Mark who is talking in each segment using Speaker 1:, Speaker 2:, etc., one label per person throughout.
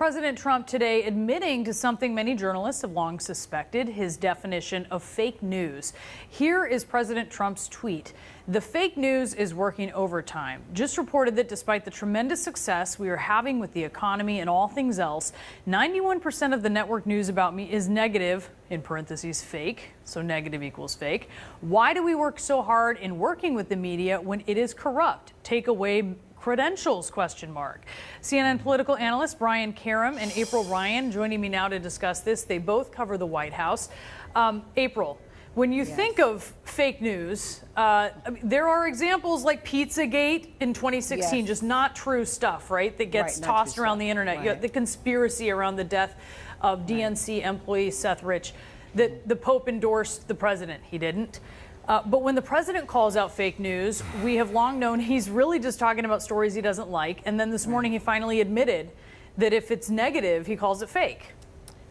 Speaker 1: President Trump today admitting to something many journalists have long suspected, his definition of fake news. Here is President Trump's tweet. The fake news is working overtime. Just reported that despite the tremendous success we are having with the economy and all things else, 91% of the network news about me is negative, in parentheses fake, so negative equals fake. Why do we work so hard in working with the media when it is corrupt? Take away credentials, question mark. CNN political analyst Brian Karem and April Ryan joining me now to discuss this. They both cover the White House. April, when you think of fake news, there are examples like Pizzagate in 2016, just not true stuff, right? That gets tossed around the internet. You got the conspiracy around the death of DNC employee Seth Rich, that the Pope endorsed the president. He didn't. But when the president calls out fake news, we have long known he's really just talking about stories he doesn't like. And then this morning he finally admitted that if it's negative, he calls it fake.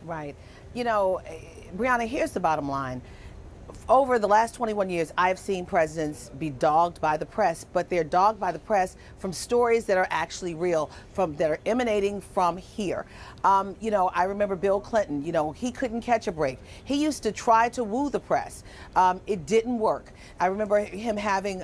Speaker 2: Right. You know, Brianna, here's the bottom line. Over the last 21 years, I've seen presidents be dogged by the press, but they're dogged by the press from stories that are actually real, that are emanating from here. You know, I remember Bill Clinton, you know, he couldn't catch a break. He used to try to woo the press. It didn't work. I remember him having,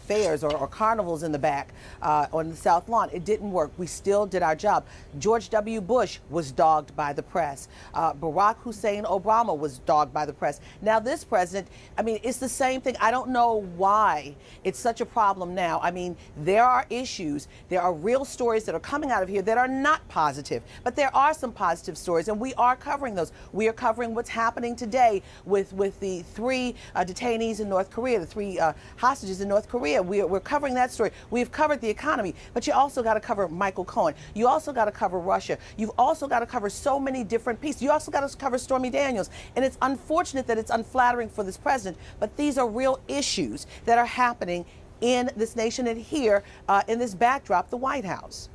Speaker 2: fairs or carnivals in the back on the South Lawn. It didn't work. We still did our job. George W. Bush was dogged by the press. Barack Hussein Obama was dogged by the press. Now this president, I mean, it's the same thing. I don't know why it's such a problem now. I mean, there are issues. There are real stories that are coming out of here that are not positive, but there are some positive stories, and we are covering those. We are covering what's happening today with the three detainees in North Korea, the three hostages in North Korea. We're covering that story. We've covered the economy, but you also got to cover Michael Cohen. You also got to cover Russia. You've also got to cover so many different pieces. You also got to cover Stormy Daniels, and it's unfortunate that it's unflattering for this president, but these are real issues that are happening in this nation and here in this backdrop, the White House.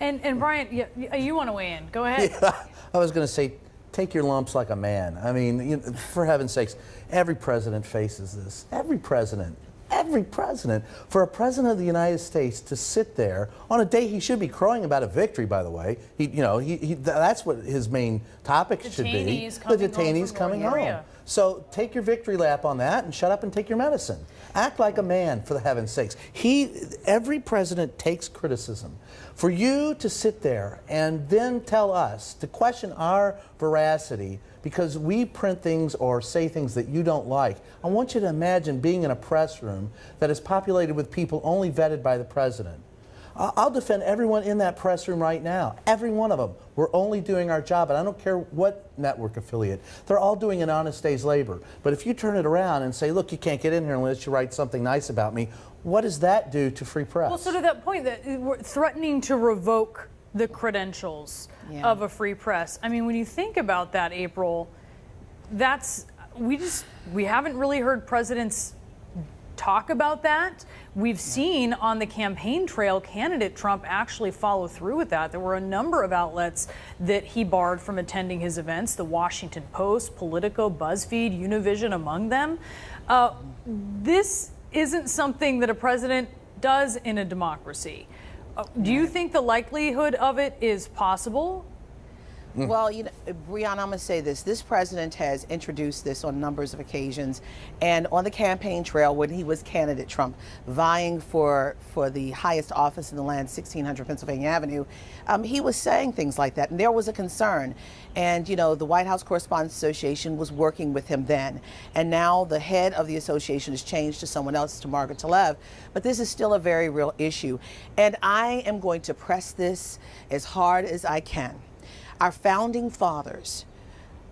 Speaker 1: And Brian, you want to weigh in? Go ahead.
Speaker 3: Yeah, I was going to say, take your lumps like a man. I mean, you know, for heaven's sakes, every president faces this. Every president. Every president. For a president of the United States to sit there on a day he should be crowing about a victory, by the way. That's what his main topic should be. The detainees coming home. So take your victory lap on that and shut up and take your medicine. Act like a man, for the heaven's sakes. Every president takes criticism. For you to sit there and then tell us, to question our veracity because we print things or say things that you don't like, I want you to imagine being in a press room that is populated with people only vetted by the president. I'll defend everyone in that press room right now, every one of them. We're only doing our job, and I don't care what network affiliate. They're all doing an honest day's labor. But if you turn it around and say, look, you can't get in here unless you write something nice about me, what does that do to free press?
Speaker 1: Well, so to that point, that we're threatening to revoke the credentials of a free press. I mean, when you think about that, April, we haven't really heard presidents talk about that. We've seen on the campaign trail candidate Trump actually follow through with that. There were a number of outlets that he barred from attending his events, the Washington Post, Politico, BuzzFeed, Univision among them. This isn't something that a president does in a democracy. Do you think the likelihood of it is possible?
Speaker 2: Well, you know, Brianna, I'm going to say this. This president has introduced this on numbers of occasions. And on the campaign trail, when he was candidate Trump, vying for the highest office in the land, 1600 Pennsylvania Avenue, he was saying things like that. And there was a concern. And, you know, the White House Correspondents Association was working with him then. And now the head of the association has changed to someone else, to Margaret Tlaib. But this is still a very real issue. And I am going to press this as hard as I can. Our founding fathers,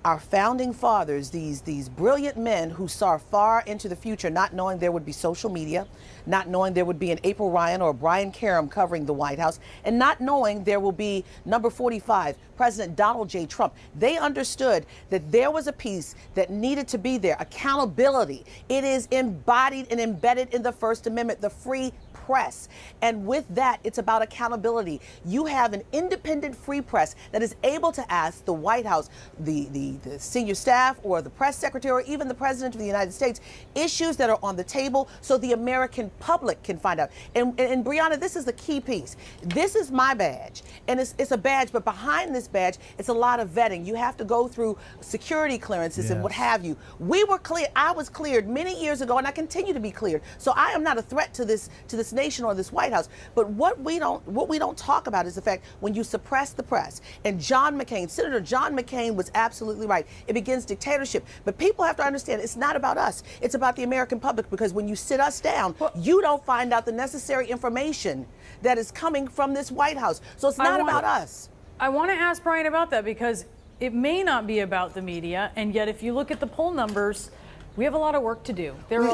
Speaker 2: these brilliant men who saw far into the future, not knowing there would be social media, not knowing there would be an April Ryan or Brian Karem covering the White House, and not knowing there will be number 45, President Donald J. Trump. They understood that there was a piece that needed to be there, accountability. It is embodied and embedded in the First Amendment, the free press. And with that, it's about accountability. You have an independent free press that is able to ask the White House, the senior staff, or the press secretary, or even the President of the United States, issues that are on the table so the American public can find out. And Brianna, this is the key piece. This is my badge, and it's a badge, but behind this badge, it's a lot of vetting. You have to go through security clearances and what have you. We were clear. I was cleared many years ago, and I continue to be cleared. So I am not a threat to this nation or this White House. But what we don't talk about is the fact when you suppress the press. And Senator John McCain was absolutely right. It begins dictatorship. But people have to understand it's not about us. It's about the American public, because when you sit us down, you don't find out the necessary information that is coming from this White House. So it's not about us.
Speaker 1: I want to ask Brian about that, because it may not be about the media, and yet if you look at the poll numbers, we have a lot of work to do. There are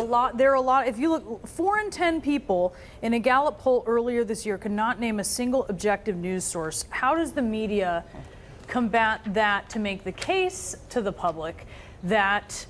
Speaker 1: a lot. If you look, 4 in 10 people in a Gallup poll earlier this year could not name a single objective news source. How does the media combat that to make the case to the public that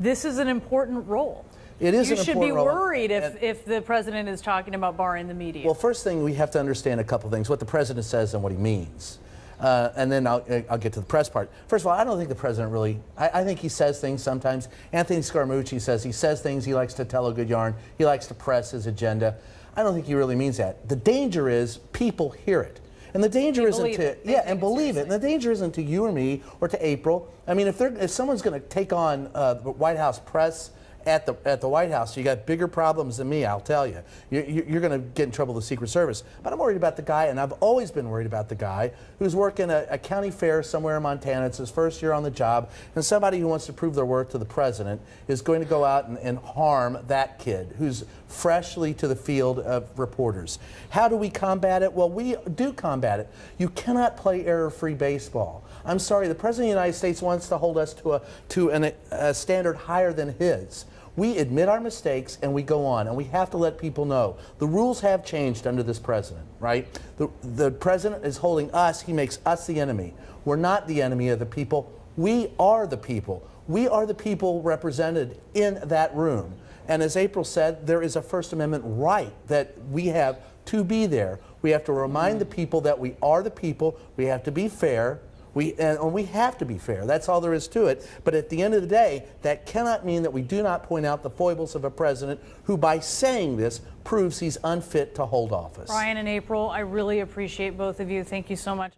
Speaker 1: this is an important role?
Speaker 3: It is an important role.
Speaker 1: You should be worried if the president is talking about barring the media.
Speaker 3: Well, first thing, we have to understand a couple things, what the president says and what he means. And then I'll get to the press part. First of all, I don't think the president really, I think he says things sometimes. Anthony Scaramucci says he says things, he likes to tell a good yarn, he likes to press his agenda. I don't think he really means that. The danger is people hear it. And the danger isn't to, and believe it. And the danger isn't to you or me or to April. I mean, if someone's going to take on the White House press at the White House, you got bigger problems than me, I'll tell you. You're going to get in trouble with the Secret Service. But I'm worried about the guy, and I've always been worried about the guy who's working a county fair somewhere in Montana. It's his first year on the job, and somebody who wants to prove their worth to the president is going to go out and harm that kid who's freshly to the field of reporters. How do we combat it? Well, we do combat it. You cannot play error-free baseball. I'm sorry, the President of the United States wants to hold us to a standard higher than his. We admit our mistakes and we go on, and we have to let people know. The rules have changed under this president, right? The president is holding us, he makes us the enemy. We're not the enemy of the people. We are the people. We are the people represented in that room. And as April said, there is a First Amendment right that we have to be there. We have to remind the people that we are the people. We have to be fair. We have to be fair. That's all there is to it. But at the end of the day, that cannot mean that we do not point out the foibles of a president who, by saying this, proves he's unfit to hold office.
Speaker 1: Brian and April, I really appreciate both of you. Thank you so much.